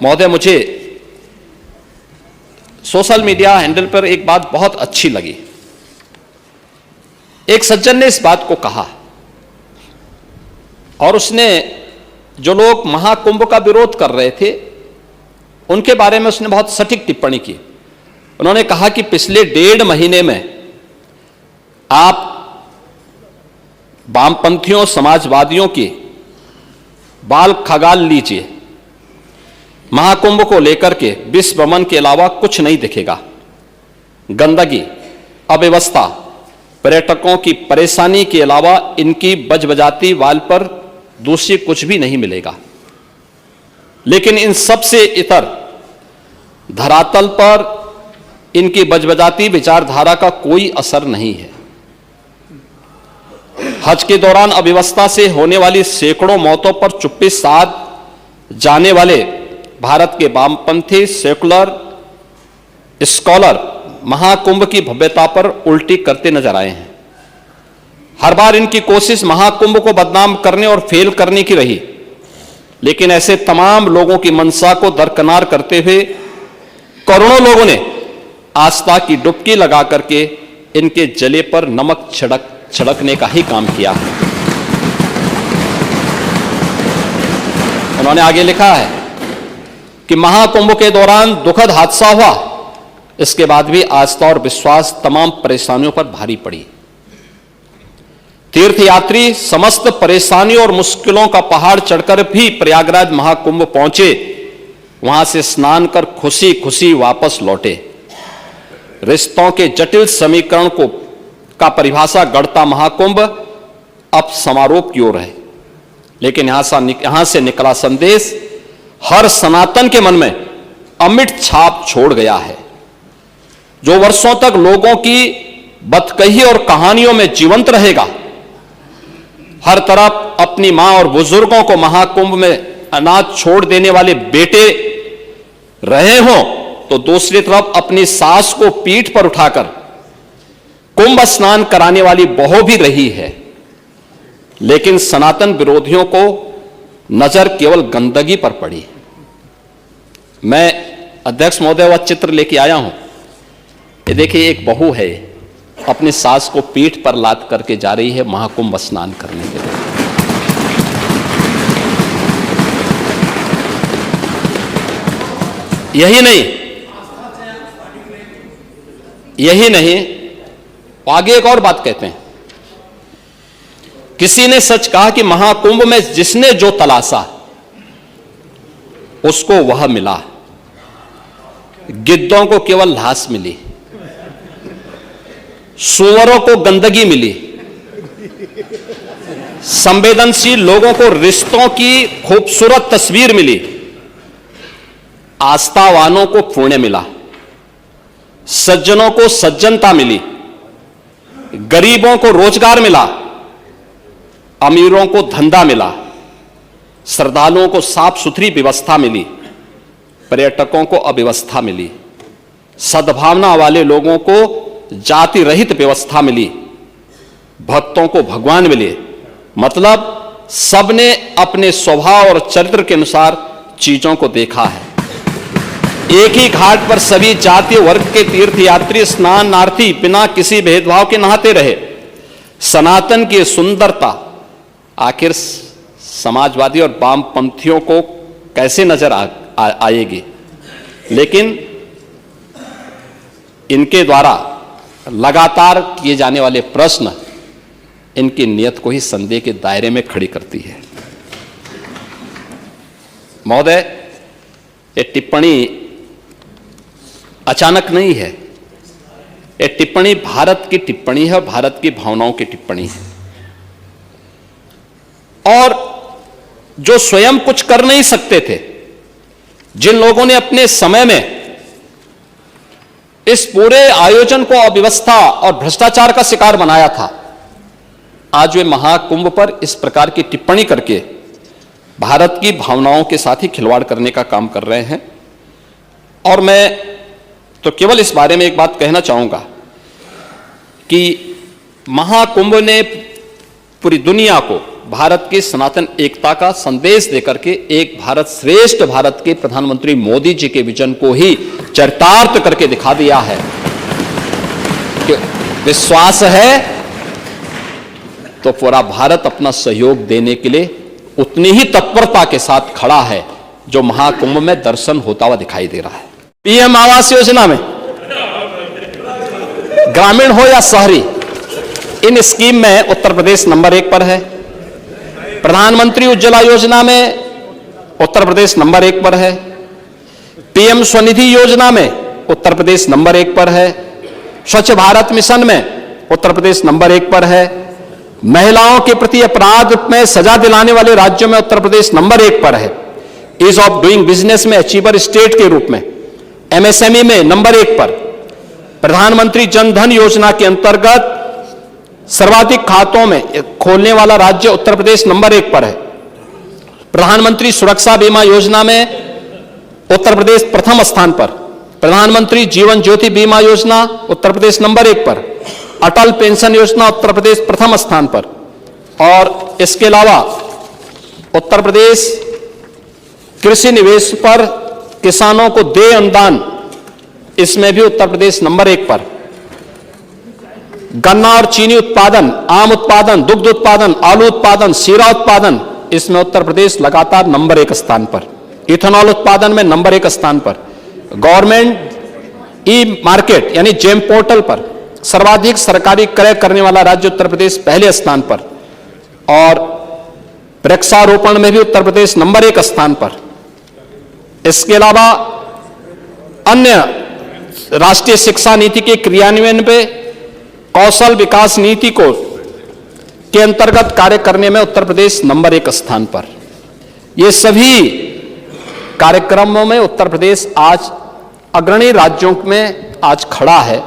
महोदय, मुझे social media handle पर एक बात बहुत अच्छी लगी। एक सज्जन ने इस बात को कहा और उसने जो लोग महाकुंभ का विरोध कर रहे थे उनके बारे में उसने बहुत सटीक टिप्पणी की। उन्होंने कहा कि पिछले 1.5 महीने में आप वामपंथियों, समाजवादियों की बाल खगाल लीजिए, महाकुंभ को लेकर के विश्व भ्रमण के अलावा कुछ नहीं दिखेगा। गंदगी, अव्यवस्था, पर्यटकों की परेशानी के अलावा इनकी बजबजाती वाल पर दूसरी कुछ भी नहीं मिलेगा। लेकिन इन सब से इतर धरातल पर इनकी बजबजाती विचारधारा का कोई असर नहीं है। हज के दौरान अव्यवस्था से होने वाली सैकड़ों मौतों पर चुप्पी साध जाने वाले भारत के वामपंथी सेकुलर स्कॉलर महाकुंभ की भव्यता पर उल्टी करते नजर आए हैं। हर बार इनकी कोशिश महाकुंभ को बदनाम करने और फेल करने की रही, लेकिन ऐसे तमाम लोगों की मंशा को दरकिनार करते हुए करोड़ों लोगों ने आस्था की डुबकी लगा करके इनके जले पर नमक छिड़कने का ही काम किया है। उन्होंने आगे लिखा है कि महाकुंभ के दौरान दुखद हादसा हुआ, इसके बाद भी आस्था और विश्वास तमाम परेशानियों पर भारी पड़ी। तीर्थयात्री समस्त परेशानियों और मुश्किलों का पहाड़ चढ़कर भी प्रयागराज महाकुंभ पहुंचे, वहां से स्नान कर खुशी खुशी वापस लौटे। रिश्तों के जटिल समीकरण का परिभाषा गढ़ता महाकुंभ अब समारोह की ओर है, लेकिन यहां से निकला संदेश हर सनातन के मन में अमिट छाप छोड़ गया है, जो वर्षों तक लोगों की बदकही और कहानियों में जीवंत रहेगा। हर तरफ अपनी मां और बुजुर्गों को महाकुंभ में अनाथ छोड़ देने वाले बेटे रहे हों, तो दूसरी तरफ अपनी सास को पीठ पर उठाकर कुंभ स्नान कराने वाली बहू भी रही है। लेकिन सनातन विरोधियों को नजर केवल गंदगी पर पड़ी। मैं अध्यक्ष महोदय वह चित्र लेके आया हूं। ये देखिए, एक बहू है अपनी सास को पीठ पर लाद करके जा रही है महाकुंभ स्नान करने के लिए। यही नहीं, आगे एक और बात कहते हैं। किसी ने सच कहा कि महाकुंभ में जिसने जो तलाशा उसको वह मिला। गिद्धों को केवल लाश मिली, सुअरों को गंदगी मिली, संवेदनशील लोगों को रिश्तों की खूबसूरत तस्वीर मिली, आस्थावानों को पुण्य मिला, सज्जनों को सज्जनता मिली, गरीबों को रोजगार मिला, अमीरों को धंधा मिला, श्रद्धालुओं को साफ सुथरी व्यवस्था मिली, पर्यटकों को अव्यवस्था मिली, सद्भावना वाले लोगों को जाति रहित व्यवस्था मिली, भक्तों को भगवान मिले। मतलब सबने अपने स्वभाव और चरित्र के अनुसार चीजों को देखा है। एक ही घाट पर सभी जाति वर्ग के तीर्थयात्री स्नानार्थी बिना किसी भेदभाव के नहाते रहे। सनातन की सुंदरता आखिर समाजवादी और वामपंथियों को कैसे नजर आएगी? लेकिन इनके द्वारा लगातार किए जाने वाले प्रश्न इनकी नियत को ही संदेह के दायरे में खड़ी करती है। महोदय, ये टिप्पणी अचानक नहीं है। ये टिप्पणी भारत की टिप्पणी है, भारत की भावनाओं की टिप्पणी है। और जो स्वयं कुछ कर नहीं सकते थे, जिन लोगों ने अपने समय में इस पूरे आयोजन को अव्यवस्था और भ्रष्टाचार का शिकार बनाया था, आज वे महाकुंभ पर इस प्रकार की टिप्पणी करके भारत की भावनाओं के साथ ही खिलवाड़ करने का काम कर रहे हैं। और मैं तो केवल इस बारे में एक बात कहना चाहूंगा कि महाकुंभ ने पूरी दुनिया को, भारत की सनातन एकता का संदेश देकर के एक भारत श्रेष्ठ भारत के प्रधानमंत्री मोदी जी के विजन को ही चरितार्थ करके दिखा दिया है कि विश्वास है तो पूरा भारत अपना सहयोग देने के लिए उतनी ही तत्परता के साथ खड़ा है जो महाकुंभ में दर्शन होता हुआ दिखाई दे रहा है। पीएम आवास योजना में ग्रामीण हो या शहरी, इन स्कीम में उत्तर प्रदेश नंबर 1 पर है। प्रधानमंत्री उज्ज्वला योजना में उत्तर प्रदेश नंबर 1 पर है। पीएम स्वनिधि योजना में उत्तर प्रदेश नंबर 1 पर है। स्वच्छ भारत मिशन में उत्तर प्रदेश नंबर 1 पर है। महिलाओं के प्रति अपराध में सजा दिलाने वाले राज्यों में उत्तर प्रदेश नंबर 1 पर है। ईज ऑफ डूइंग बिजनेस में अचीवर स्टेट के रूप में, एमएसएमई में नंबर 1 पर। प्रधानमंत्री जन धन योजना के अंतर्गत सर्वाधिक खातों में खोलने वाला राज्य उत्तर प्रदेश नंबर 1 पर है। प्रधानमंत्री सुरक्षा बीमा योजना में उत्तर प्रदेश प्रथम स्थान पर। प्रधानमंत्री जीवन ज्योति बीमा योजना उत्तर प्रदेश नंबर 1 पर। अटल पेंशन योजना उत्तर प्रदेश प्रथम स्थान पर। और इसके अलावा उत्तर प्रदेश कृषि निवेश पर किसानों को दे अनुदान, इसमें भी उत्तर प्रदेश नंबर 1 पर। गन्ना और चीनी उत्पादन, आम उत्पादन, दुग्ध उत्पादन, आलू उत्पादन, शीरा उत्पादन, इसमें उत्तर प्रदेश लगातार नंबर 1 स्थान पर। इथेनॉल उत्पादन में नंबर 1 स्थान पर। गवर्नमेंट ई मार्केट यानी जेम पोर्टल पर सर्वाधिक सरकारी क्रय करने वाला राज्य उत्तर प्रदेश पहले स्थान पर। और वृक्षारोपण में भी उत्तर प्रदेश नंबर 1 स्थान पर। इसके अलावा अन्य राष्ट्रीय शिक्षा नीति के क्रियान्वयन पे कौशल विकास नीति को के अंतर्गत कार्य करने में उत्तर प्रदेश नंबर 1 स्थान पर। ये सभी कार्यक्रमों में उत्तर प्रदेश आज अग्रणी राज्यों में आज खड़ा है।